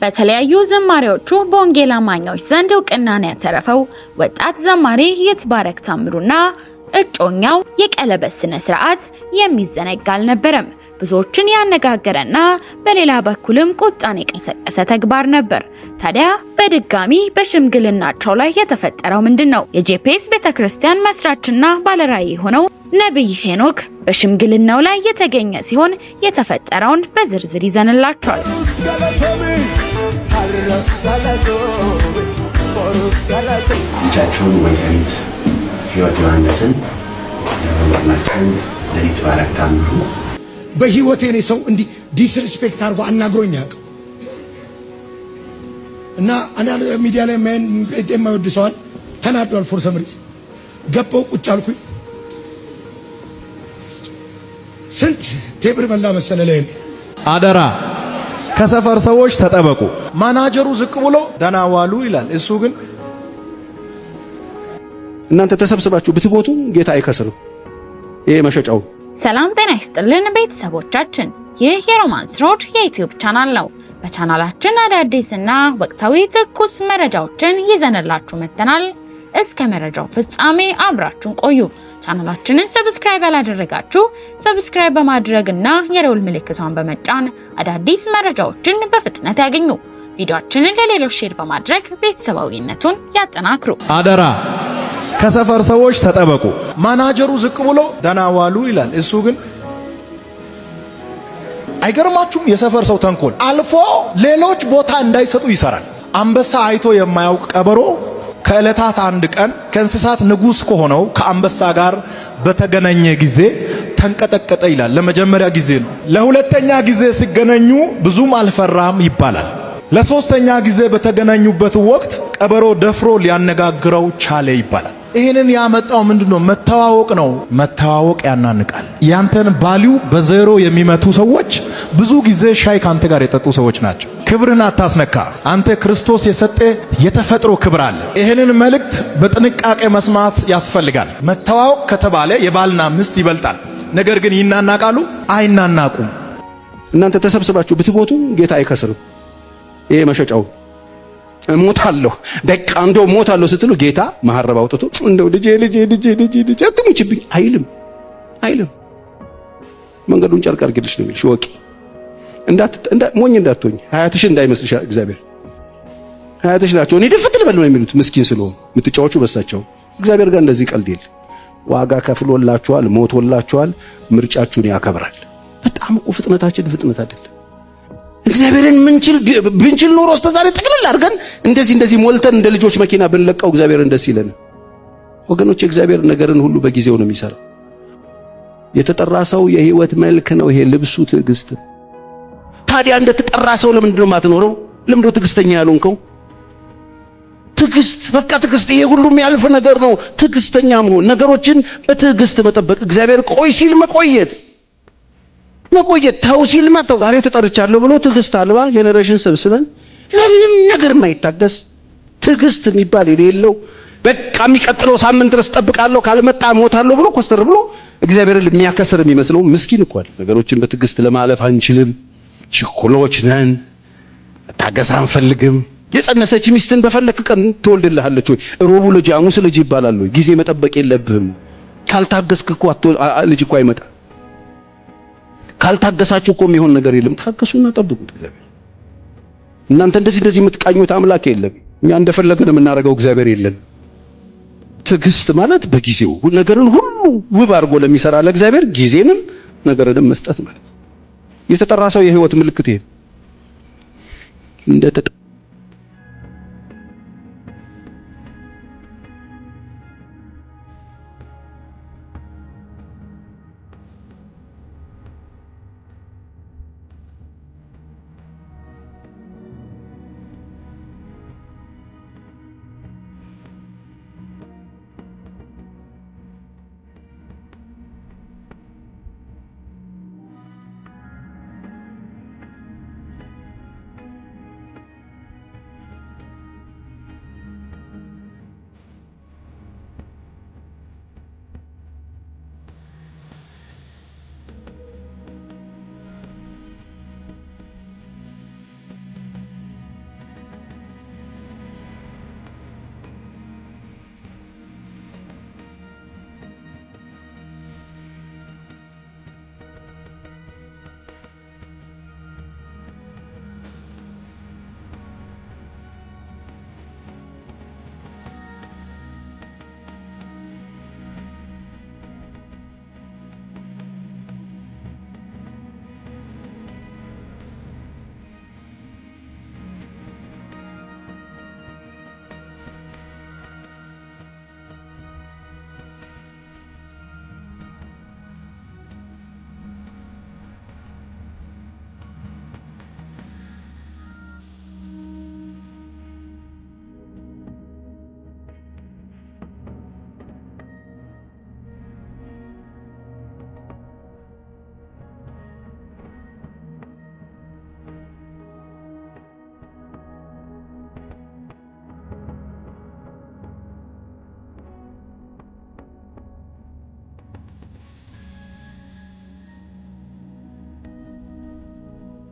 በተለያዩ ዝማሬዎቹ በወንጌል አማኞች ዘንድ እውቅናን ያተረፈው ወጣት ዘማሪ ይትባረክ ታምሩና እጮኛው የቀለበት ስነ ስርዓት የሚዘነጋ አልነበረም። ብዙዎችን ያነጋገረና በሌላ በኩልም ቁጣን የቀሰቀሰ ተግባር ነበር። ታዲያ በድጋሚ በሽምግልናቸው ላይ የተፈጠረው ምንድነው? የጄፒኤስ ቤተክርስቲያን መስራችና ባለራዕይ የሆነው ነብይ ሄኖክ በሽምግልናው ላይ የተገኘ ሲሆን የተፈጠረውን በዝርዝር ይዘንላችኋል። ልጃችሁን ወይዘሪት ህይወት ዮሐንስን ለማመልከት ለይትባረክ ታምሩ በህይወቴ ነው ሰው እንዲ ዲስሪስፔክት አድርጎ አናግሮኝ ያውቅ እና አና ሚዲያ ላይ ማን የማይወድ ሰዋል ተናዷል። ፎር ሰምሪ ገባው ቁጭ አልኩኝ። ስንት ቴብር መላ መሰለ ላይ አደራ ከሰፈር ሰዎች ተጠበቁ። ማናጀሩ ዝቅ ብሎ ደህና ዋሉ ይላል። እሱ ግን እናንተ ተሰብስባችሁ ብትቦቱ ጌታ አይከስርም። ይሄ መሸጫው። ሰላም ጤና ይስጥልን ቤተሰቦቻችን፣ ይህ የሮማንስ ሮድ የዩቲዩብ ቻናል ነው። በቻናላችን አዳዲስና ወቅታዊ ትኩስ መረጃዎችን ይዘንላችሁ መጥተናል። እስከ መረጃው ፍጻሜ አብራችሁን ቆዩ። ቻናላችንን ሰብስክራይብ ያላደረጋችሁ ሰብስክራይብ በማድረግና የደወል ምልክቷን በመጫን አዳዲስ መረጃዎችን በፍጥነት ያገኙ። ቪዲዮአችንን ለሌሎች ሼር በማድረግ ቤተሰባዊነቱን ያጠናክሩ። አደራ ከሰፈር ሰዎች ተጠበቁ። ማናጀሩ ዝቅ ብሎ ደህና ዋሉ ይላል። እሱ ግን አይገርማችሁም? የሰፈር ሰው ተንኮል አልፎ ሌሎች ቦታ እንዳይሰጡ ይሰራል። አንበሳ አይቶ የማያውቅ ቀበሮ ከዕለታት አንድ ቀን ከእንስሳት ንጉስ ከሆነው ከአንበሳ ጋር በተገናኘ ጊዜ ተንቀጠቀጠ ይላል። ለመጀመሪያ ጊዜ ነው። ለሁለተኛ ጊዜ ሲገናኙ ብዙም አልፈራም ይባላል። ለሶስተኛ ጊዜ በተገናኙበት ወቅት ቀበሮ ደፍሮ ሊያነጋግረው ቻለ ይባላል። ይሄንን ያመጣው ምንድነው? መተዋወቅ ነው። መተዋወቅ ያናንቃል። ያንተን ቫልዩ በዜሮ የሚመቱ ሰዎች ብዙ ጊዜ ሻይ ካንተ ጋር የጠጡ ሰዎች ናቸው። ክብርን አታስነካ። አንተ ክርስቶስ የሰጠ የተፈጥሮ ክብር አለ። ይሄንን መልእክት በጥንቃቄ መስማት ያስፈልጋል። መተዋወቅ ከተባለ የባልና ሚስት ይበልጣል። ነገር ግን ይናናቃሉ? አይናናቁም። እናንተ ተሰብስባችሁ ብትቦቱ ጌታ አይከስርም። ይሄ መሸጫው። እሞታለሁ በቃ እንደው እሞታለሁ ስትሉ ጌታ መሐረብ አውጥቶ እንደው ልጄ አትሙችብኝ አይልም። መንገዱን ጨርቅ አድርግልሽ ነው የሚልሽ። ወቂ ሞኝ እንዳትሆኝ ሀያትሽ እንዳይመስልሽ እግዚአብሔር ሀያትሽ ናቸው። እኔ ድፍት ልበል ነው የሚሉት ምስኪን ስለሆኑ የምትጫወቹ በሳቸው። እግዚአብሔር ጋር እንደዚህ ቀልድ የለ። ዋጋ ከፍሎላችኋል፣ ሞቶላችኋል። ምርጫችሁን ያከብራል። በጣም እኮ ፍጥነታችን ፍጥነት አይደለም። እግዚአብሔርን ብንችል ኖሮ እስከዛሬ ጥቅልል አድርገን እንደዚህ ሞልተን እንደ ልጆች መኪና ብንለቀው እግዚአብሔርን ደስ ይለን። ወገኖች እግዚአብሔር ነገርን ሁሉ በጊዜው ነው የሚሰራው። የተጠራ ሰው የህይወት መልክ ነው። ይሄ ልብሱ ትዕግስት። ታዲያ እንደተጠራ ሰው ለምንድነው የማትኖረው? ለምንድነው ትዕግስተኛ ያልሆንከው? ትዕግስት በቃ ትዕግስት። ይሄ ሁሉ የሚያልፍ ነገር ነው። ትዕግስተኛ መሆን፣ ነገሮችን በትዕግስት መጠበቅ። እግዚአብሔር ቆይ ሲል መቆየት ተው ሲል መተው። ዛሬ ተጠርቻለሁ ብሎ ትዕግስት አልባ ጄኔሬሽን ሰብስበን ለምንም ነገር የማይታገስ ትዕግስት የሚባል የሌለው በቃ የሚቀጥለው ሳምንት ድረስ ጠብቃለሁ ካልመጣ ሞታለሁ ብሎ ኮስተር ብሎ እግዚአብሔርን የሚያከስር የሚመስለው ምስኪን እኮ አይደል። ነገሮችን በትዕግስት ለማለፍ አንችልም። ችኩሎች ነን። ታገሳ አንፈልግም። የጸነሰች ሚስትን በፈለክ ቀን ትወልድልሃለች ወይ? ሮቡ ልጅ ሐሙስ ልጅ ይባላል ወይ? ጊዜ መጠበቅ የለብህም። ካልታገስክ እኮ ልጅ እኮ አይመጣ። ካልታገሳችሁ እኮ የሚሆን ነገር የለም። ታገሱና ጠብቁት እግዚአብሔር። እናንተ እንደዚህ የምትቃኙት አምላክ የለም። እኛ እንደፈለገን የምናደርገው እግዚአብሔር የለም። ትዕግስት ማለት በጊዜው ነገርን ሁሉ ውብ አድርጎ ለሚሰራ ለእግዚአብሔር ጊዜንም ነገርንም መስጠት ማለት። የተጠራ ሰው የህይወት ምልክት ይሄ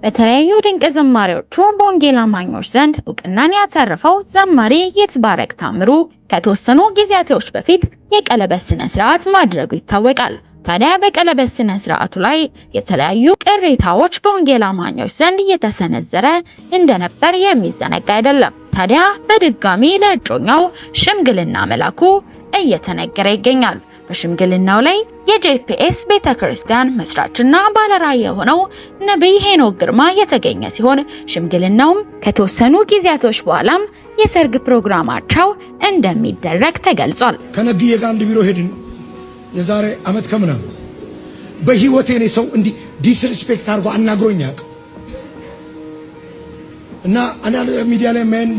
በተለያዩ ድንቅ ዝማሬዎቹ በወንጌል አማኞች ዘንድ እውቅናን ያተረፈው ዘማሪ ይትባረክ ታምሩ ከተወሰኑ ጊዜያቶች በፊት የቀለበት ስነ ስርዓት ማድረጉ ይታወቃል። ታዲያ በቀለበት ስነ ስርዓቱ ላይ የተለያዩ ቅሬታዎች በወንጌል አማኞች ዘንድ እየተሰነዘረ እንደነበር የሚዘነጋ አይደለም። ታዲያ በድጋሚ ለእጮኛው ሽምግልና መላኩ እየተነገረ ይገኛል። በሽምግልናው ላይ የጄፒኤስ ቤተክርስቲያን መስራችና ባለራዕይ የሆነው ነብይ ሄኖክ ግርማ የተገኘ ሲሆን ሽምግልናውም ከተወሰኑ ጊዜያቶች በኋላም የሰርግ ፕሮግራማቸው እንደሚደረግ ተገልጿል። ከነግዬ ጋር አንድ ቢሮ ሄድን የዛሬ አመት ከምናምን። በህይወቴ እኔ ሰው እንዲህ ዲስሪስፔክት አድርጎ አናግሮኝ ያውቅ እና አና ሚዲያ ላይ ማን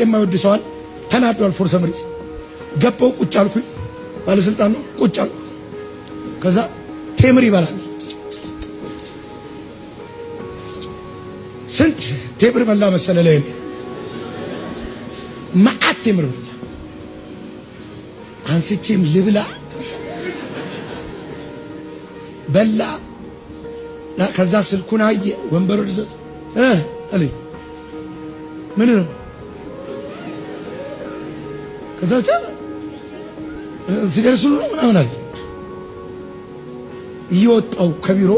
የማይወድ ሰዋል ተናዷል። ፎር ሰም ሪዝን ገባው ቁጭ አልኩኝ። ባለስልጣን ነው ቁጭ አልኩ። ከዛ ቴምር ይበላል። ስንት ቴምር በላ መሰለ ላይ ማአት ቴምር በላ። አንስቼም ልብላ በላ። ከዛ ስልኩን አየ ወንበሩ ድረስ አለኝ ምን ነው ከዛ ሲደርሱ ምናምን አለ። እየወጣው ከቢሮ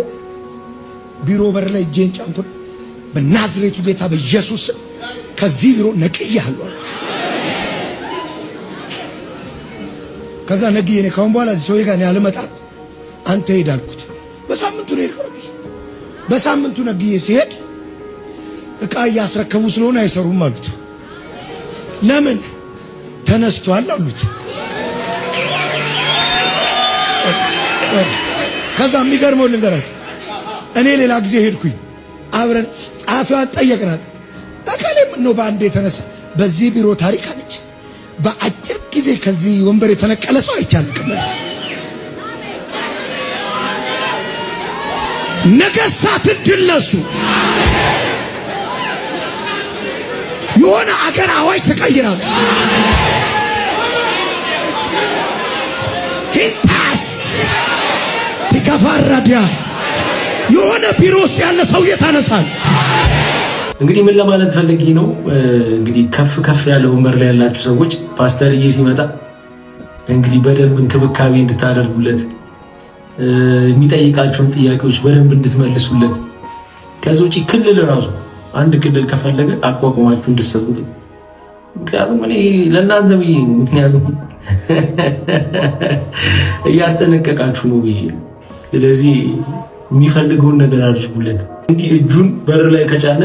በር ላይ እጄን ጫንኩኝ። በናዝሬቱ ጌታ በኢየሱስ ከዚህ ቢሮ ነቅያለሁ። ከዛ ነግዬ እኔ ካሁን በኋላ እዚህ ሰውዬ ጋር እኔ አልመጣም አንተ ሄድ አልኩት። በሳምንቱ ነው የሄድኩት። በሳምንቱ ነግዬ ሲሄድ እቃ እያስረከቡ ስለሆነ አይሰሩም አሉት። ለምን ተነስቷል አሉት። ከዛ የሚገርመው ልንገራት፣ እኔ ሌላ ጊዜ ሄድኩኝ። አብረን ጻፊዋን ጠየቅናት። አካሌ ምን ነው በአንድ የተነሳ በዚህ ቢሮ ታሪክ አለች። በአጭር ጊዜ ከዚህ ወንበር የተነቀለ ሰው አይቻልም። ነገስታት ድል ነሱ። የሆነ አገር አዋጅ ተቀይራል። ሂንታስ ተከፋራዲያ የሆነ ቢሮ ውስጥ ያለ ሰው ታነሳል። እንግዲህ ምን ለማለት ፈልጌ ነው፣ እንግዲህ ከፍ ያለ ወንበር ላይ ያላችሁ ሰዎች ፓስተርዬ ሲመጣ እንግዲህ በደንብ እንክብካቤ እንድታደርጉለት፣ የሚጠይቃቸውን ጥያቄዎች በደንብ እንድትመልሱለት፣ ከዚህ ውጪ ክልል ራሱ አንድ ክልል ከፈለገ አቋቁማችሁ እንድትሰጡት። ምክንያቱም እኔ ለእናንተ ብዬ ነው፣ ምክንያቱም እያስጠነቀቃችሁ ነው ብዬ። ስለዚህ የሚፈልገውን ነገር አድርጉለት። እንዲህ እጁን በር ላይ ከጫነ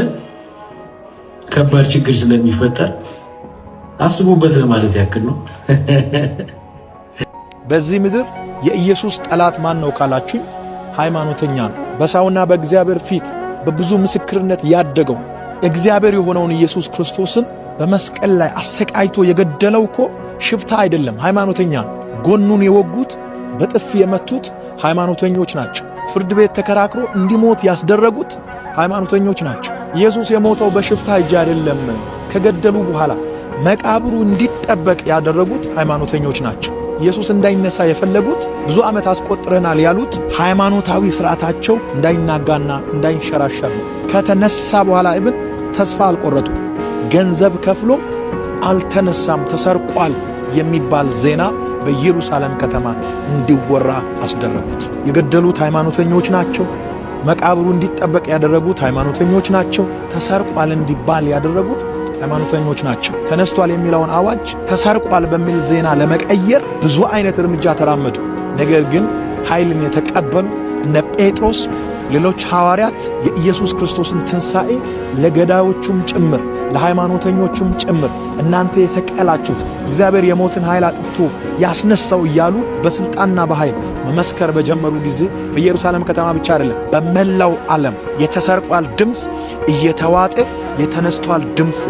ከባድ ችግር ስለሚፈጠር አስቡበት ለማለት ያክል ነው። በዚህ ምድር የኢየሱስ ጠላት ማን ነው ካላችሁ ሃይማኖተኛ ነው። በሰውና በእግዚአብሔር ፊት በብዙ ምስክርነት ያደገው እግዚአብሔር የሆነውን ኢየሱስ ክርስቶስን በመስቀል ላይ አሰቃይቶ የገደለው እኮ ሽፍታ አይደለም፣ ሃይማኖተኛ ነው። ጎኑን የወጉት በጥፊ የመቱት ሃይማኖተኞች ናቸው። ፍርድ ቤት ተከራክሮ እንዲሞት ያስደረጉት ሃይማኖተኞች ናቸው። ኢየሱስ የሞተው በሽፍታ እጅ አይደለም። ከገደሉ በኋላ መቃብሩ እንዲጠበቅ ያደረጉት ሃይማኖተኞች ናቸው። ኢየሱስ እንዳይነሳ የፈለጉት ብዙ ዓመት አስቆጥረናል ያሉት ሃይማኖታዊ ሥርዓታቸው እንዳይናጋና እንዳይንሸራሸር ነው። ከተነሳ በኋላ ኢብን ተስፋ አልቆረጡ። ገንዘብ ከፍሎ አልተነሳም ተሰርቋል የሚባል ዜና በኢየሩሳሌም ከተማ እንዲወራ አስደረጉት። የገደሉት ሃይማኖተኞች ናቸው። መቃብሩ እንዲጠበቅ ያደረጉት ሃይማኖተኞች ናቸው። ተሰርቋል እንዲባል ያደረጉት ሃይማኖተኞች ናቸው። ተነስቷል የሚለውን አዋጅ ተሰርቋል በሚል ዜና ለመቀየር ብዙ አይነት እርምጃ ተራመዱ። ነገር ግን ኃይልን የተቀበሉ እነ ጴጥሮስ፣ ሌሎች ሐዋርያት የኢየሱስ ክርስቶስን ትንሣኤ ለገዳዮቹም ጭምር ለሃይማኖተኞቹም ጭምር እናንተ የሰቀላችሁት እግዚአብሔር የሞትን ኃይል አጥፍቶ ያስነሳው እያሉ በስልጣንና በኃይል መመስከር በጀመሩ ጊዜ በኢየሩሳሌም ከተማ ብቻ አይደለም፣ በመላው ዓለም የተሰርቋል ድምፅ እየተዋጠ የተነስቷል ድምፅ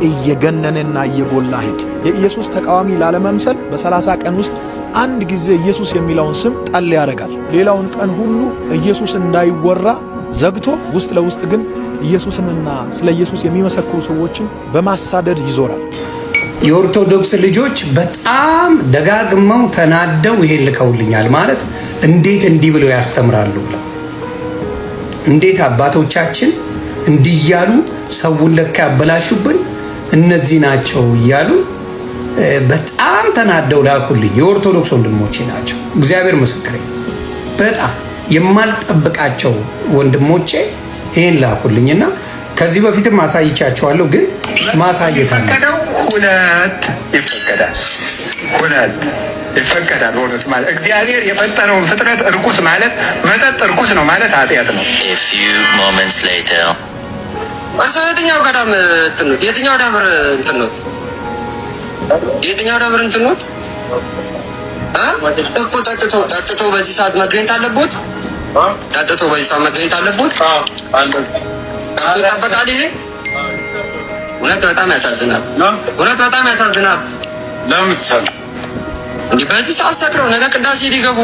እየገነነና እየጎላ ሄደ። የኢየሱስ ተቃዋሚ ላለመምሰል በ30 ቀን ውስጥ አንድ ጊዜ ኢየሱስ የሚለውን ስም ጣል ያደርጋል። ሌላውን ቀን ሁሉ ኢየሱስ እንዳይወራ ዘግቶ ውስጥ ለውስጥ ግን ኢየሱስንና ስለ ኢየሱስ የሚመሰክሩ ሰዎችን በማሳደድ ይዞራል። የኦርቶዶክስ ልጆች በጣም ደጋግመው ተናደው ይሄን ልከውልኛል። ማለት እንዴት እንዲህ ብለው ያስተምራሉ ብለው፣ እንዴት አባቶቻችን እንዲያሉ ሰውን ለካ ያበላሹብን እነዚህ ናቸው እያሉ በጣም ተናደው ላኩልኝ። የኦርቶዶክስ ወንድሞቼ ናቸው። እግዚአብሔር ምስክሬ፣ በጣም የማልጠብቃቸው ወንድሞቼ ይሄን ላኩልኝና ከዚህ በፊትም ማሳይቻቸዋለሁ፣ ግን ማሳየት አለ። ሁለት ይፈቀዳል። ሁለት ማለት እግዚአብሔር የፈጠረውን ፍጥረት እርኩስ ማለት መጠጥ እርኩስ ነው ማለት ኃጢአት ነው። A few moments later የትኛው ገዳም እንትን ነው? የትኛው ደብር እንትን ነው? የትኛው ደብር እንትን ነው? እኮ ጠጥቶ በዚህ ሰዓት መገኘት አለበት። ጠጥቶ በዚህ ሰዓት መገኘት አለበት። ከሱ ይጠበቃል። ይሄ እውነት በጣም ያሳዝናል። እውነት በጣም ያሳዝናል። ለምሳሌ እንዲህ በዚህ ሰዓት ሰክረው ነገ ቅዳሴ ሊገቡ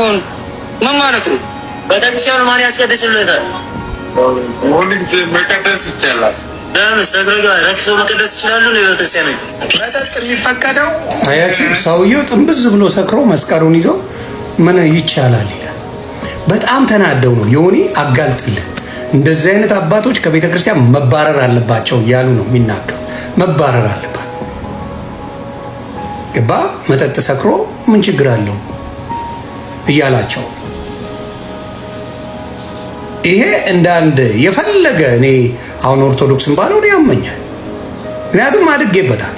ምን ማለት ነው? ቤተክርስቲያኑ ማን ያስቀድስልታል? ሁሉ ጊዜ መቀደስ ይቻላል። ለምን ሰግረጋ ረክሶ መቀደስ ይችላሉ? ነው ቤተክርስቲያን መጠጥ የሚፈቀደው። አያችሁ፣ ሰውየው ጥንብዝ ብሎ ሰክሮ መስቀሉን ይዞ ምን ይቻላል ይላል። በጣም ተናደው ነው ዮኒ አጋልጥልን። እንደዚህ አይነት አባቶች ከቤተ ክርስቲያን መባረር አለባቸው እያሉ ነው የሚናገር። መባረር አለባቸው። ገባ? መጠጥ ሰክሮ ምን ችግር አለው እያላቸው ይሄ እንደ አንድ የፈለገ እኔ አሁን ኦርቶዶክስን ባለው ነው ያመኛል። ምክንያቱም አድጌበታል።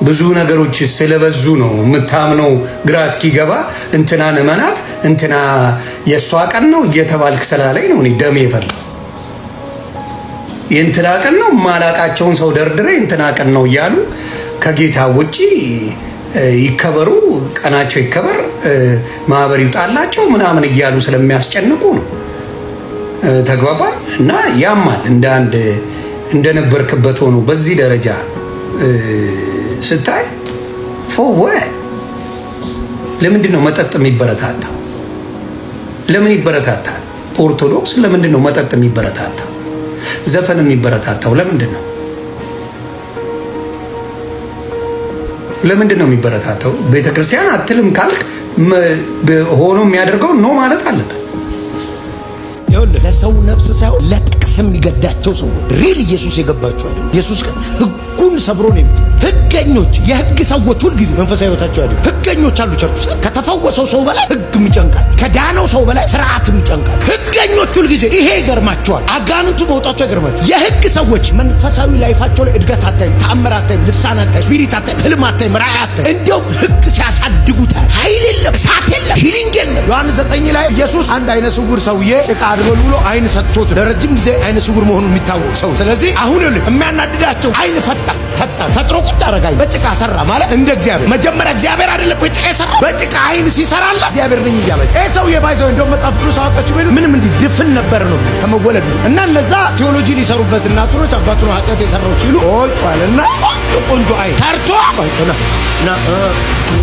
ብዙ ነገሮች ስለበዙ ነው የምታምነው። ግራ እስኪገባ እንትናን እመናት እንትና የእሷ ቀን ነው እየተባልክ ስላለኝ ነው እኔ ደሜ የፈላው። የእንትና ቀን ነው ማላቃቸውን ሰው ደርድሬ እንትና ቀን ነው እያሉ ከጌታ ውጪ ይከበሩ፣ ቀናቸው ይከበር፣ ማህበር ይውጣላቸው ምናምን እያሉ ስለሚያስጨንቁ ነው። ተግባባን? እና ያማል። እንደ አንድ እንደነበርክበት ሆኖ በዚህ ደረጃ ስታይ ፎወ ለምንድን ነው መጠጥ የሚበረታታው? ለምን ይበረታታል? ኦርቶዶክስ ለምንድን ነው መጠጥ የሚበረታታው? ዘፈን የሚበረታታው ለምንድን ነው? ለምንድን ነው የሚበረታታው? ቤተክርስቲያን አትልም ካልክ ሆኖ የሚያደርገው ነው ማለት አለበት። ለሰው ነፍስ ሳይሆን ለጥቅስ የሚገዳቸው ሰው ሪል ኢየሱስ የገባቸው አይደል? ኢየሱስ ህጉን ሰብሮ ነው የሚት ህገኞች፣ የህግ ሰዎች ሁልጊዜ መንፈሳዊ ህይወታቸው አይደል? ህገኞች አሉ ቸርች ውስጥ። ከተፈወሰው ሰው በላይ ህግ የሚጨንቃል፣ ከዳነው ሰው በላይ ስርዓት የሚጨንቃል። ህገኞች ሁልጊዜ ይሄ ይገርማቸዋል። አጋንንቱ መውጣቱ ይገርማቸዋል። የህግ ሰዎች መንፈሳዊ ላይፋቸው ላይ እድገት አታይም፣ ተአምር አታይም፣ ልሳን አታይም፣ ስፒሪት አታይም፣ ህልም አታይም፣ ራእይ አታይም። እንዲያውም ህግ ሲያሳድጉታል። ኃይል የለም፣ እሳት የለም፣ ሂሊንግ የለም። ዮሐንስ 9 ላይ ኢየሱስ አንድ አይነ ስውር ሰውዬ ጭቃ አድበል ብሎ አይን ሰጥቶት ለረጅም ጊዜ አይነ ስውር መሆኑ የሚታወቅ ሰው። ስለዚህ አሁን የሚያናድዳቸው አይን ፈጥሮ ቁጭ አረጋኝ በጭቃ ሰራ ማለት እንደ እግዚአብሔር። መጀመሪያ እግዚአብሔር አይደለም በጭቃ የሰራ፣ በጭቃ አይን ሲሰራላ እግዚአብሔር ነኝ እያለ ሰው የባይዘው እንደው መጽሐፍ ቅዱስ አወጣችሁ ቢሉ ምንም እንዲህ ድፍን ነበር ነው ከመወለዱ እና እነዛ ቴዎሎጂ ሊሰሩበት እናቱኖች አባቱ ነው ኃጢአት የሰራው ሲሉ ቆይቷልና ቆንጆ አይን ተርቶ ቆይቶና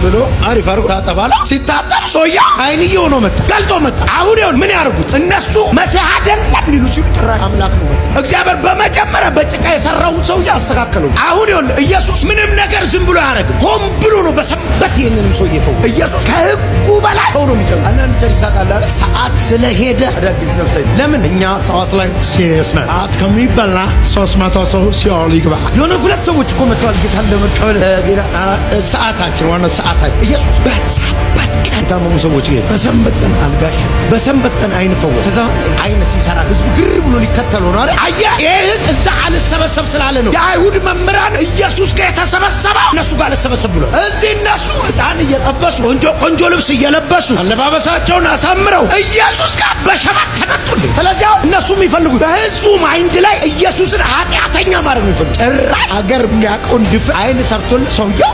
ብሎ አሪፍ አርጎ ታጠባለ። ሲታጠብ ሶያ አይንዬ ሆኖ መጣ፣ ገልጦ መጣ። አሁን ይሁን ምን ያርጉት እነሱ መሲህ አይደለም ሊሉ ሲሉ ጭራሽ አምላክ ነው መጣ። እግዚአብሔር በመጀመሪያ በጭቃ የሰራውን ሰው ያስተካከለው። አሁን ይሁን ኢየሱስ ምንም ነገር ዝም ብሎ ያደርግ ሆን ብሎ ነው በሰንበት ይሄንንም ሰው ይፈው። ኢየሱስ ከህጉ በላይ ሆኖ የሚጨምር አንዳንድ ቸርች ታውቃለህ፣ ሰዓት ስለሄደ አዳዲስ ነፍስ ለምን እኛ ሰዓት ላይ ሲሪየስ ነን። ሰዓት ከሚበላ 300 ሰው ሲኦል ይግባ። የሆነ ሁለት ሰዎች እኮ መጥተዋል ጌታ ለመቀበል ጌታ ሰዓታችን ዋና ሰዓታችን ኢየሱስ በሰንበት ቀን ታመሙ ሰዎች ይሄ በሰንበት ቀን አልጋሽ በሰንበት ቀን አይን ፈወሰ። ከዛ አይን ሲሰራ ህዝቡ ግር ብሎ ሊከተለው ነው አይደል? አየህ፣ ይሄ እዛ አልሰበሰብ ስላለ ነው የአይሁድ መምህራን ኢየሱስ ጋር የተሰበሰበው እነሱ ጋር አልሰበሰብ ብሎ እዚህ እነሱ ዕጣን እየጠበሱ ቆንጆ ልብስ እየለበሱ አለባበሳቸውን አሳምረው ኢየሱስ ጋር በሸባት ተነጡልኝ። ስለዚህ እነሱ የሚፈልጉት በህዝቡ ማይንድ ላይ ኢየሱስን ኃጢአተኛ ማድረግ ነው የሚፈልጉት። ጭራሽ አገር የሚያውቀውን ድፍ አይን ሰርቶልህ ሰውየው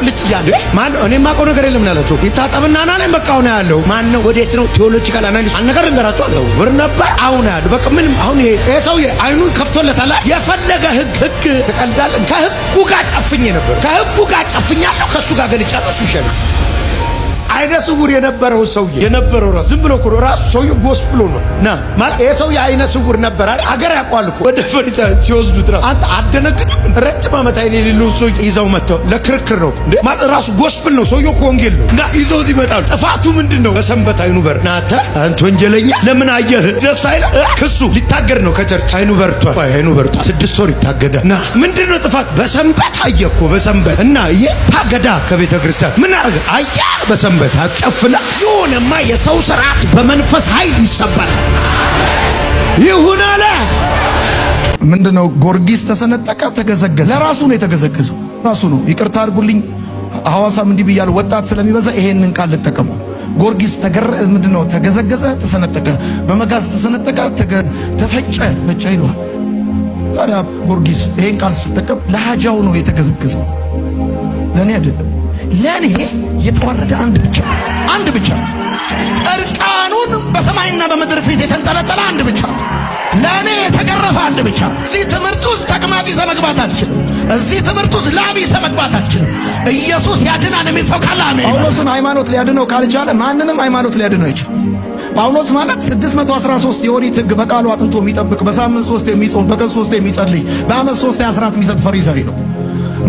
ልጭ እያለ ማን ነው? እኔ የማውቀው ነገር የለም ያላቸው ይታጠብና ና ላይ በቃ ነው ያለው። ማን ነው? ወዴት ነው? ቴዎሎጂካል አናሊሲስ አነገር እንገራቸው አለው ብር ነበር አሁን ያለው በቃ ምንም። አሁን ይሄ ሰውዬ አይኑን ከፍቶለታል። የፈለገ ህግ ተቀልዳለን። ከህጉ ጋር ጨፍኜ ነበር፣ ከህጉ ጋር ጨፍኛለሁ፣ ከሱ ጋር ገልጫለሁ። እሱ ይሻላል። አይነ ስውር የነበረው ሰውዬ የነበረው ራሱ ዝም ብሎ እኮ ራሱ ሰውዬው ጎስፕሎ ነው ና ማለት ይሄ ሰውዬ አይነ ስውር ነበር አይደል? አገር ያውቀዋል እኮ ወደ ፈሪሳውያን ሲወስዱት ራሱ አንተ አደነግጥም? ረጅም ዓመት አይነ የሌለው ሰው ይዘው መጥተው ለክርክር ነው እንዴ ማለት ራሱ ጎስፕል ነው ሰውዬው እኮ ወንጌል ነው እና ይዘው ይመጣሉ። ጥፋቱ ምንድነው? በሰንበት አይኑ በር ናተ አንተ ወንጀለኛ ለምን አየህ? ደስ አይልም? ክሱ ሊታገድ ነው ከቸርች አይኑ በርቷል። አይኑ በርቷል 6 ወር ይታገዳል። ና ምንድነው ጥፋት? በሰንበት አየህ እኮ በሰንበት እና ታገዳ ከቤተ ክርስቲያን ምን አረገ? አያ በሰንበት አጨፍና የሆነማ የሰው ስርዓት በመንፈስ ኃይል ይሰባል። ይሁን አለ። ምንድነው? ጊዮርጊስ ተሰነጠቀ፣ ተገዘገዘ። ለራሱ ነው የተገዘገዘው። ራሱ ነው። ይቅርታ አድርጉልኝ ሐዋሳም እንዲህ ብያለሁ። ወጣት ስለሚበዛ ይሄንን ቃል ልጠቀመው። ጊዮርጊስ ምንድነው? ተገዘገዘ፣ ተሰነጠቀ፣ በመጋዝ ተሰነጠቀ፣ ተፈጨ፣ ፈጨ ይለዋል። ታዲያ ጊዮርጊስ ይሄን ቃል ሲጠቀም ለሃጃው ነው የተገዘገዘው፣ ለኔ አይደለም። ለኔ የተዋረደ አንድ ብቻ እርቃኑን በሰማይና በምድር ፊት የተንጠለጠለ አንድ ብቻ፣ ለኔ የተገረፈ አንድ ብቻ። እዚህ ትምህርት ውስጥ ተቅማጥ ይዘህ መግባት አትችልም። እዚህ ትምህርት ውስጥ ላብ ይዘህ መግባት አትችልም። ኢየሱስ ያድናል የሚል ሰው ካለ አሜን። ጳውሎስን ሃይማኖት ሊያድነው ካልቻለ ማንንም ሃይማኖት ሊያድነው አይችልም። ጳውሎስ ማለት 613 የኦሪት ሕግ በቃሉ አጥንቶ የሚጠብቅ በሳምንት 3 የሚጾም በቀን 3 የሚጸልይ በዓመት 3 አስራት የሚሰጥ ፈሪሳዊ ነው።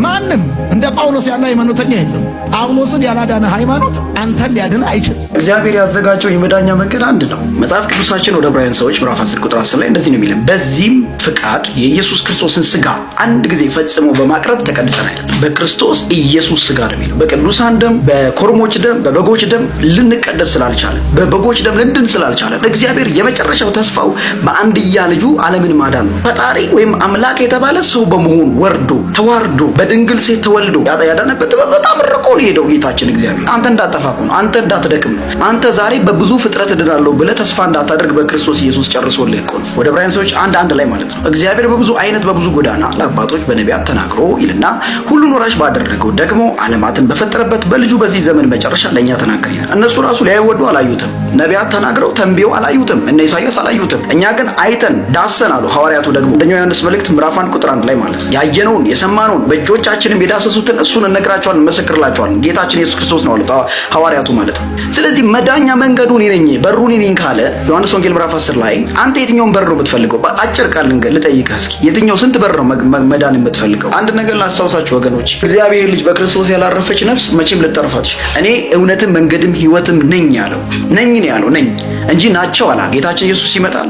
ማንም እንደ ጳውሎስ ያለ ሃይማኖተኛ የለም። ጳውሎስን ያላዳነ ሃይማኖት አንተን ሊያድን አይችልም። እግዚአብሔር ያዘጋጀው የመዳኛ መንገድ አንድ ነው። መጽሐፍ ቅዱሳችን ወደ ዕብራውያን ሰዎች ምዕራፍ 10 ቁጥር 10 ላይ እንደዚህ ነው የሚለው፣ በዚህም ፍቃድ የኢየሱስ ክርስቶስን ስጋ አንድ ጊዜ ፈጽሞ በማቅረብ ተቀድሰናል። በክርስቶስ ኢየሱስ ስጋ ነው የሚለው። በቅዱሳን ደም፣ በኮርሞች ደም፣ በበጎች ደም ልንቀደስ ስላልቻለን፣ በበጎች ደም ልንድን ስላልቻለን እግዚአብሔር የመጨረሻው ተስፋው በአንድያ ልጁ ዓለምን ማዳን ነው። ፈጣሪ ወይም አምላክ የተባለ ሰው በመሆኑ ወርዶ ተዋርዶ በድንግል ሴት ተወልዶ ያዳነበት በጣም ርቆ ነው ሄደው ጌታችን እግዚአብሔር። አንተ እንዳጠፋ ነው፣ አንተ እንዳትደክም ነው፣ አንተ ዛሬ በብዙ ፍጥረት እድናለሁ ብለህ ተስፋ እንዳታደርግ በክርስቶስ ኢየሱስ ጨርሶልህ እኮ ነው። ወደ ዕብራውያን ሰዎች 1:1 ላይ ማለት ነው እግዚአብሔር በብዙ አይነት በብዙ ጎዳና ለአባቶች በነቢያት ተናግሮ ይልና ሁሉን ወራሽ ባደረገው ደግሞ ዓለማትን በፈጠረበት በልጁ በዚህ ዘመን መጨረሻ ለእኛ ተናገረ ይላል። እነሱ ራሱ ሊያይወዱ አላዩትም። ነቢያት ተናግረው ተንብየው አላዩትም። እነ ኢሳይያስ አላዩትም። እኛ ግን አይተን ዳሰን አሉ ሐዋርያቱ። ደግሞ አንደኛው ዮሐንስ መልእክት ምዕራፍ 1 ቁጥር 1 ላይ ማለት ነው ያየነውን የሰማነውን በእጆቻችንም የዳሰሱትን እሱን እንነግራቸዋለን፣ እንመሰክርላቸዋለን። ጌታችን ኢየሱስ ክርስቶስ ነው አሉት ሐዋርያቱ ማለት ነው። ስለዚህ መዳኛ መንገዱ እኔ ነኝ በሩ እኔ ነኝ ካለ ዮሐንስ ወንጌል ምዕራፍ 10 ላይ አንተ የትኛውን በር ነው የምትፈልገው? አጭር ቃል ልጠይቅህ እስኪ የትኛው ስንት በር ነው መዳን የምትፈልገው? አንድ ነገር ላስታውሳችሁ ወገኖች፣ እግዚአብሔር ልጅ በክርስቶስ ያላረፈች ነፍስ መቼም ልትጠርፋች። እኔ እውነትም መንገድም ሕይወትም ነኝ ያለው ነኝ ነው ያለው ነኝ እንጂ ናቸው አላ ጌታችን ኢየሱስ ይመጣል።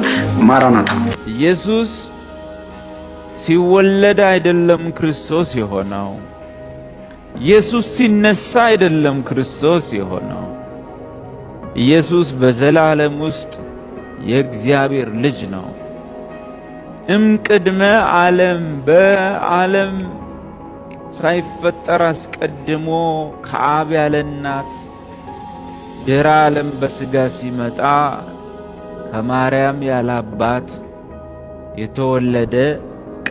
ማራናታ። ኢየሱስ ሲወለድ አይደለም ክርስቶስ የሆነው። ኢየሱስ ሲነሳ አይደለም ክርስቶስ የሆነው። ኢየሱስ በዘላለም ውስጥ የእግዚአብሔር ልጅ ነው። እምቅድመ ዓለም በዓለም ሳይፈጠር አስቀድሞ ከአብ ያለ እናት ድኅረ ዓለም በሥጋ ሲመጣ ከማርያም ያለ አባት የተወለደ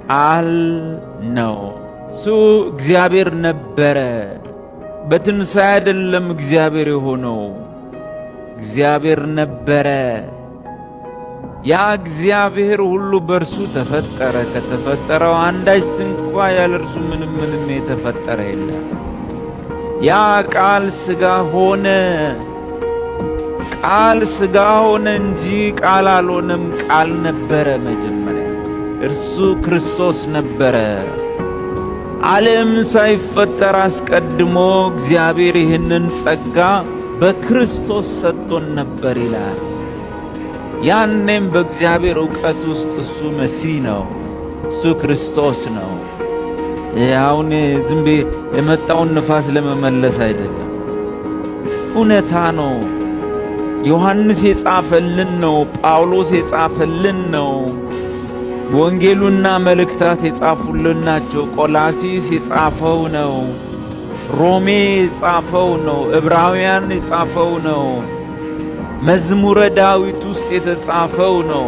ቃል ነው። እሱ እግዚአብሔር ነበረ። በትንሣኤ አይደለም እግዚአብሔር የሆነው፣ እግዚአብሔር ነበረ። ያ እግዚአብሔር ሁሉ በእርሱ ተፈጠረ። ከተፈጠረው አንዳች እንኳ ያለ እርሱ ምንም የተፈጠረ የለም። ያ ቃል ሥጋ ሆነ። ቃል ሥጋ ሆነ እንጂ ቃል አልሆነም። ቃል ነበረ መጀመሪያ፣ እርሱ ክርስቶስ ነበረ። ዓለም ሳይፈጠር አስቀድሞ እግዚአብሔር ይህንን ጸጋ በክርስቶስ ሰጥቶን ነበር ይላል። ያኔም በእግዚአብሔር ዕውቀት ውስጥ እሱ መሲህ ነው፣ እሱ ክርስቶስ ነው። አሁን ዝም ብዬ የመጣውን ንፋስ ለመመለስ አይደለም፣ እውነታ ነው። ዮሐንስ የጻፈልን ነው፣ ጳውሎስ የጻፈልን ነው፣ ወንጌሉና መልእክታት የጻፉልን ናቸው። ቆላሲስ የጻፈው ነው፣ ሮሜ የጻፈው ነው፣ ዕብራውያን የጻፈው ነው፣ መዝሙረ ዳዊት ውስጥ የተጻፈው ነው።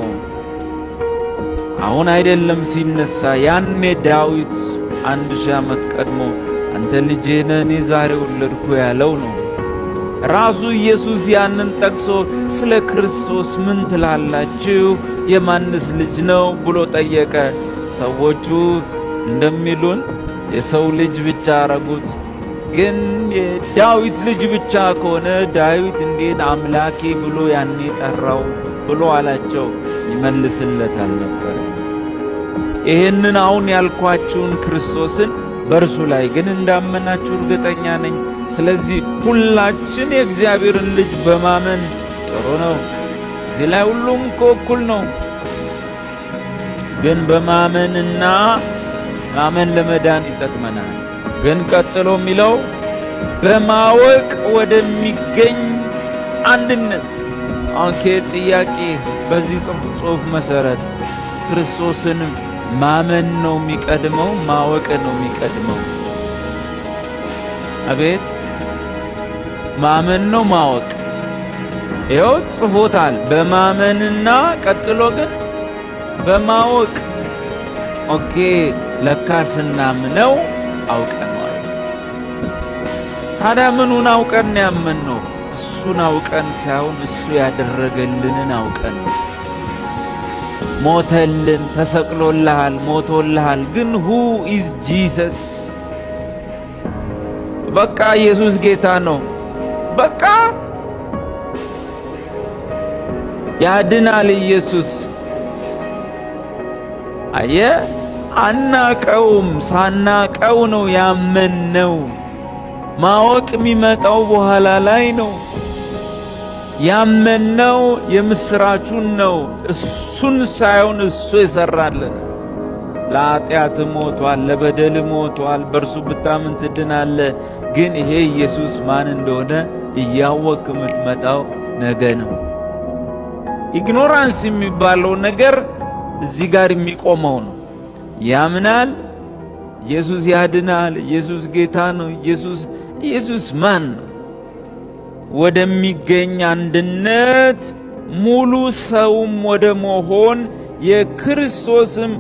አሁን አይደለም ሲነሳ፣ ያኔ ዳዊት 1000 ዓመት ቀድሞ አንተ ልጄ ነህ እኔ ዛሬ ወለድኩ ያለው ነው። ራሱ ኢየሱስ ያንን ጠቅሶ ስለ ክርስቶስ ምን ትላላችሁ? የማንስ ልጅ ነው ብሎ ጠየቀ። ሰዎቹ እንደሚሉን የሰው ልጅ ብቻ አረጉት፣ ግን የዳዊት ልጅ ብቻ ከሆነ ዳዊት እንዴት አምላኬ ብሎ ያኔ ጠራው ብሎ አላቸው። ይመልስለት አልነበረ። ይህንን አሁን ያልኳችሁን ክርስቶስን በእርሱ ላይ ግን እንዳመናችሁ እርግጠኛ ነኝ። ስለዚህ ሁላችን የእግዚአብሔርን ልጅ በማመን ጥሩ ነው። እዚህ ላይ ሁሉም እኩል ነው። ግን በማመንና ማመን ለመዳን ይጠቅመናል። ግን ቀጥሎ የሚለው በማወቅ ወደሚገኝ አንድነት። ኦኬ፣ ጥያቄ በዚህ ጽሑፍ መሰረት ክርስቶስን ማመን ነው የሚቀድመው? ማወቅ ነው የሚቀድመው? አቤት፣ ማመን ነው ማወቅ? ይኸው ጽፎታል። በማመንና ቀጥሎ ግን በማወቅ። ኦኬ፣ ለካ ስናምነው አውቀነዋል። ታዲያ ምኑን አውቀን ያመንነው? እሱን አውቀን ሳይሆን እሱ ያደረገልንን አውቀን ነው። ሞተልን፣ ተሰቅሎልሃል፣ ሞቶልሃል። ግን who is Jesus? በቃ ኢየሱስ ጌታ ነው። በቃ ያድናል ኢየሱስ። አየ አናቀውም፣ ሳናቀው ነው ያመንነው። ማወቅ የሚመጣው በኋላ ላይ ነው። ያመንነው የምስራቹን ነው፣ እሱን ሳይሆን እሱ የሰራልን። ለኃጢአት ሞቷል፣ ለበደል ሞቷል፣ በእርሱ ብታምን ትድናለህ። ግን ይሄ ኢየሱስ ማን እንደሆነ እያወቅ የምትመጣው ነገ ነው። ኢግኖራንስ የሚባለው ነገር እዚህ ጋር የሚቆመው ነው። ያምናል፣ ኢየሱስ ያድናል፣ ኢየሱስ ጌታ ነው። ኢየሱስ ማን ነው? ወደሚገኝ አንድነት ሙሉ ሰውም ወደ መሆን የክርስቶስም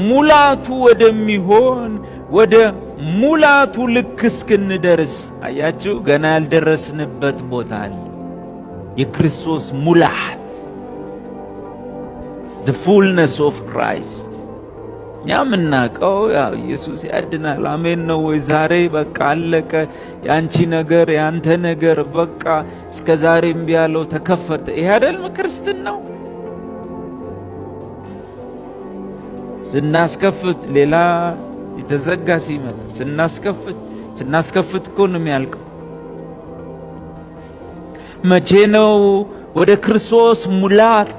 ሙላቱ ወደሚሆን ወደ ሙላቱ ልክ እስክንደርስ። አያችሁ፣ ገና ያልደረስንበት ቦታ አለ። የክርስቶስ ሙላት the fullness of Christ። እኛ የምናውቀው ያው ኢየሱስ ያድናል። አሜን ነው ወይ? ዛሬ በቃ አለቀ። ያንቺ ነገር ያንተ ነገር በቃ እስከ ዛሬ እምቢ ያለው ተከፈተ። ይሄ አይደል ክርስትናው? ስናስከፍት ሌላ የተዘጋ ሲመጣ ስናስከፍት እኮ ነው የሚያልቀው። መቼ ነው ወደ ክርስቶስ ሙላት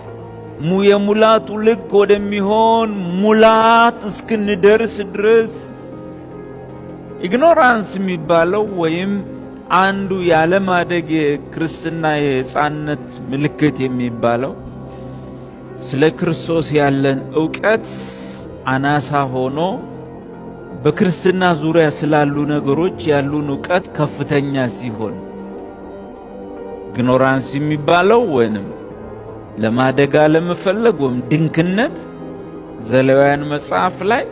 የሙላቱ ልክ ወደሚሆን ሙላት እስክንደርስ ድረስ? ኢግኖራንስ የሚባለው ወይም አንዱ ያለማደግ የክርስትና የሕፃንነት ምልክት የሚባለው ስለ ክርስቶስ ያለን ዕውቀት አናሳ ሆኖ በክርስትና ዙሪያ ስላሉ ነገሮች ያሉን ዕውቀት ከፍተኛ ሲሆን ኢግኖራንስ የሚባለው ወይንም ለማደግ አለመፈለግ ወይም ድንክነት። ዘሌዋውያን መጽሐፍ ላይ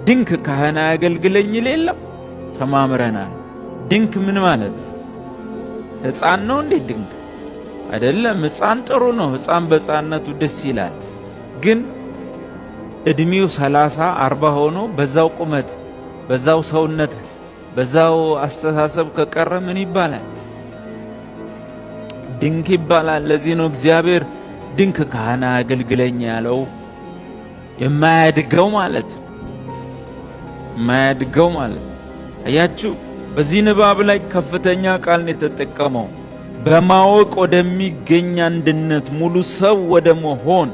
ድንክ ካህን አያገልግለኝ የለም ተማምረናል። ድንክ ምን ማለት ነው? ሕፃን ነው እንዴ? ድንክ አይደለም። ሕፃን ጥሩ ነው። ሕፃን በሕፃንነቱ ደስ ይላል። ግን እድሜው 30 40 ሆኖ በዛው ቁመት በዛው ሰውነት በዛው አስተሳሰብ ከቀረ ምን ይባላል? ድንክ ይባላል። ለዚህ ነው እግዚአብሔር ድንክ ካህን አያገልግለኝ ያለው። የማያድገው ማለት ነው። የማያድገው ማለት አያችሁ፣ በዚህ ንባብ ላይ ከፍተኛ ቃል ነው የተጠቀመው። በማወቅ ወደሚገኝ አንድነት ሙሉ ሰው ወደ መሆን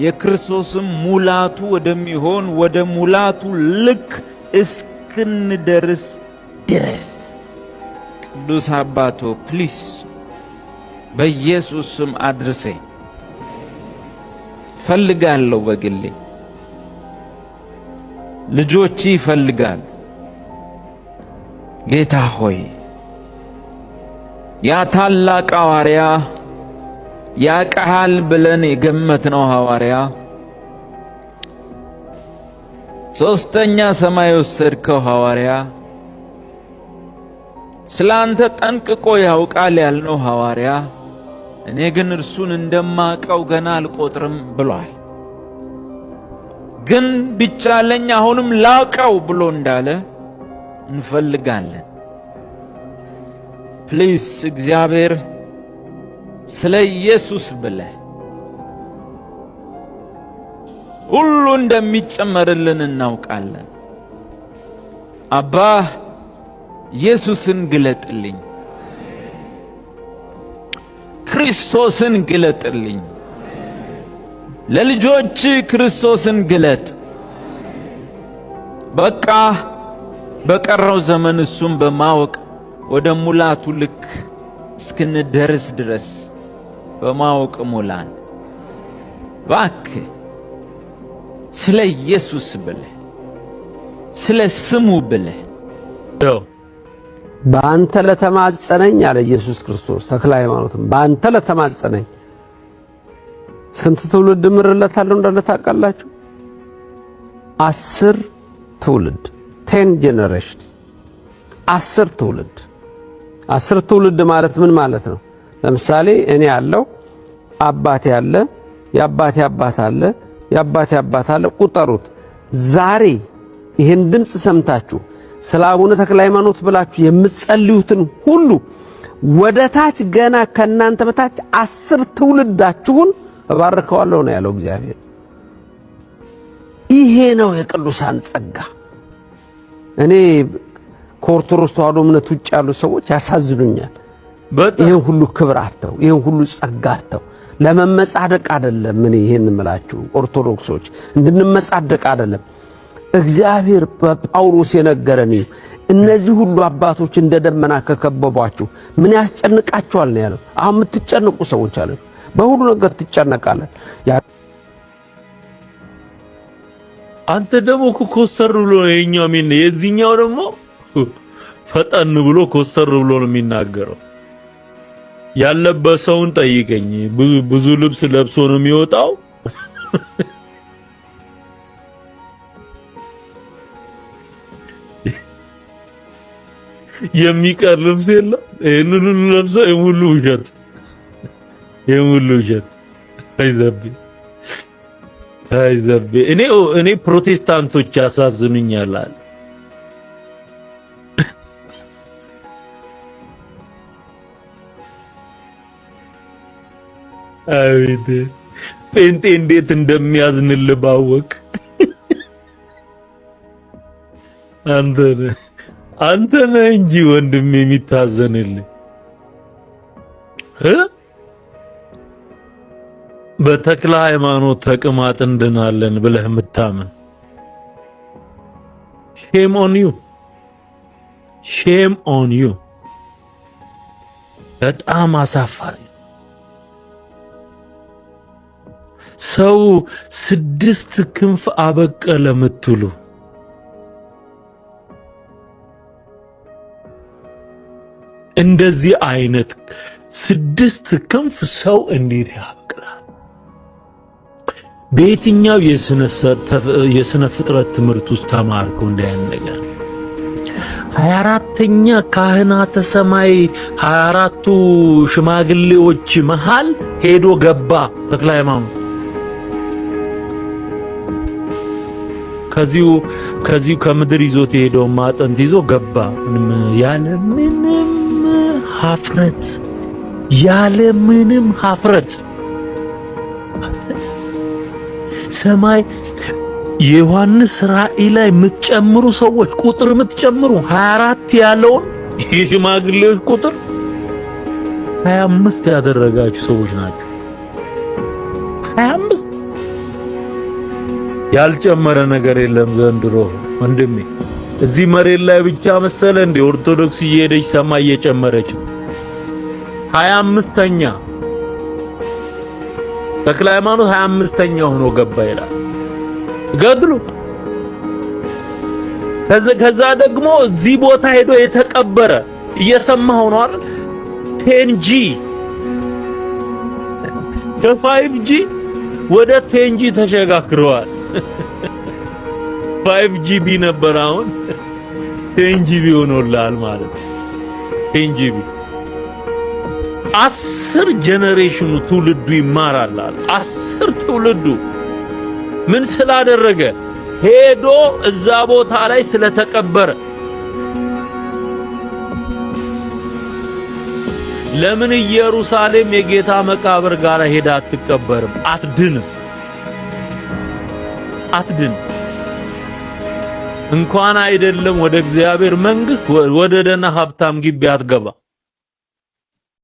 የክርስቶስም ሙላቱ ወደሚሆን ወደ ሙላቱ ልክ እስክንደርስ ድረስ። ቅዱስ አባቶ ፕሊስ በኢየሱስ ስም አድርሴ ፈልጋለሁ። በግሌ ልጆች ይፈልጋል። ጌታ ሆይ ያ ታላቅ ሐዋርያ ያቀሃል ብለን የገመትነው ሐዋርያ ሶስተኛ ሰማይ ወሰድከው ሐዋርያ ስላንተ ጠንቅቆ ያውቃል ያልነው ሐዋርያ እኔ ግን እርሱን እንደማቀው ገና አልቆጥርም ብሏል። ግን ቢቻለኝ አሁንም ላቀው ብሎ እንዳለ እንፈልጋለን። ፕሊዝ እግዚአብሔር ስለ ኢየሱስ ብለህ ሁሉ እንደሚጨመርልን እናውቃለን። አባ ኢየሱስን ግለጥልኝ፣ ክርስቶስን ግለጥልኝ፣ ለልጆች ክርስቶስን ግለጥ። በቃ በቀረው ዘመን እሱን በማወቅ ወደ ሙላቱ ልክ እስክንደርስ ድረስ በማወቅ ሙላን። እባክህ ስለ ኢየሱስ ብለህ ስለ ስሙ ብለህ በአንተ ለተማጸነኝ አለ ኢየሱስ ክርስቶስ ተክለ ሃይማኖትም በአንተ ለተማጸነኝ ስንት ትውልድ ምርለታለሁ እንዳለ ታውቃላችሁ? 10 ትውልድ 10 ጄነሬሽንስ 10 ትውልድ 10 ትውልድ ማለት ምን ማለት ነው? ለምሳሌ እኔ ያለው አባቴ ያለ የአባቴ አባት አለ የአባቴ አባት አለ ቁጠሩት። ዛሬ ይሄን ድምጽ ሰምታችሁ ስለ አቡነ ተክለ ሃይማኖት ብላችሁ የምትጸልዩትን ሁሉ ወደ ታች ገና ከናንተ በታች 10 ትውልዳችሁን እባርከዋለሁ ነው ያለው እግዚአብሔር። ይሄ ነው የቅዱሳን ጸጋ። እኔ ከኦርቶዶክስ ተዋሕዶ እምነት ውጭ ያሉ ሰዎች ያሳዝኑኛል። ይሄን ሁሉ ክብር አጥተው ይሄን ሁሉ ጸጋ አጥተው ለመመጻደቅ አይደለም። ምን ይሄን እምላችሁ ኦርቶዶክሶች እንድንመጻደቅ አይደለም። እግዚአብሔር በጳውሎስ የነገረን እነዚህ ሁሉ አባቶች እንደ ደመና ከከበቧችሁ ምን ያስጨንቃችኋል ነው ያለው። አሁን የምትጨነቁ ሰዎች አሉ፣ በሁሉ ነገር ትጨነቃለህ። አንተ ደግሞ ኮስተር ብሎ የኛው ምን የዚህኛው ደግሞ ፈጠን ብሎ ኮስተር ብሎ ነው የሚናገረው። ያለበሰውን ጠይቀኝ። ብዙ ልብስ ለብሶ ነው የሚወጣው። የሚቀር ልብስ የለም። ይሄንን ለብሰው የሙሉ ውሸት አይዘቤ እኔ ፕሮቴስታንቶች ያሳዝኑኛል። አቤት ጴንጤ እንዴት እንደሚያዝንልህ ባወቅ። አንተ ነህ እንጂ ወንድም የሚታዘንልህ በተክለ ሃይማኖት ተቅማጥ እንድናለን ብለህ የምታምን ሼም ኦን ዩ። በጣም አሳፋሪ። ሰው 6 ክንፍ አበቀለ የምትሉ እንደዚህ አይነት 6 ክንፍ ሰው እንዴት ያበቅላል? በየትኛው የስነ ፍጥረት ትምህርት ውስጥ ተማርከው እንዳያን ነገር? 24ኛ ካህናተ ሰማይ 24ቱ ሽማግሌዎች መሃል ሄዶ ገባ ተክለ ሃይማኖት። ከዚሁ ከምድር ይዞት የሄደው ማጠንት ይዞ ገባ ያለ ምንም ሀፍረት ሰማይ የዮሐንስ ራእይ ላይ የምትጨምሩ ሰዎች ቁጥር የምትጨምሩ 24 ያለውን የሽማግሌዎች ቁጥር 25 ያደረጋችሁ ሰዎች ናቸው። 25 ያልጨመረ ነገር የለም ዘንድሮ ወንድሜ። እዚህ መሬት ላይ ብቻ መሰለ እንደ ኦርቶዶክስ እየሄደች ሰማይ እየጨመረች 25ኛ ተክለ ሃይማኖት 25ኛ ሆኖ ገባ ይላል። ገድሉ ከዛ ደግሞ እዚህ ቦታ ሄዶ የተቀበረ እየሰማው ነው አይደል? 10G ከ5G ወደ 10G ተሸጋግረዋል። 5GB ነበር አሁን 10GB ሆኖላል ማለት ነው። 10GB 10 ጄነሬሽኑ ትውልዱ ይማራል። 10 ትውልዱ ምን ስላደረገ? ሄዶ እዛ ቦታ ላይ ስለተቀበረ። ለምን ኢየሩሳሌም የጌታ መቃብር ጋር ሄዳ አትቀበርም? አትድንም። እንኳን አይደለም ወደ እግዚአብሔር መንግስት ወደ ደና ሀብታም ግቢ አትገባ።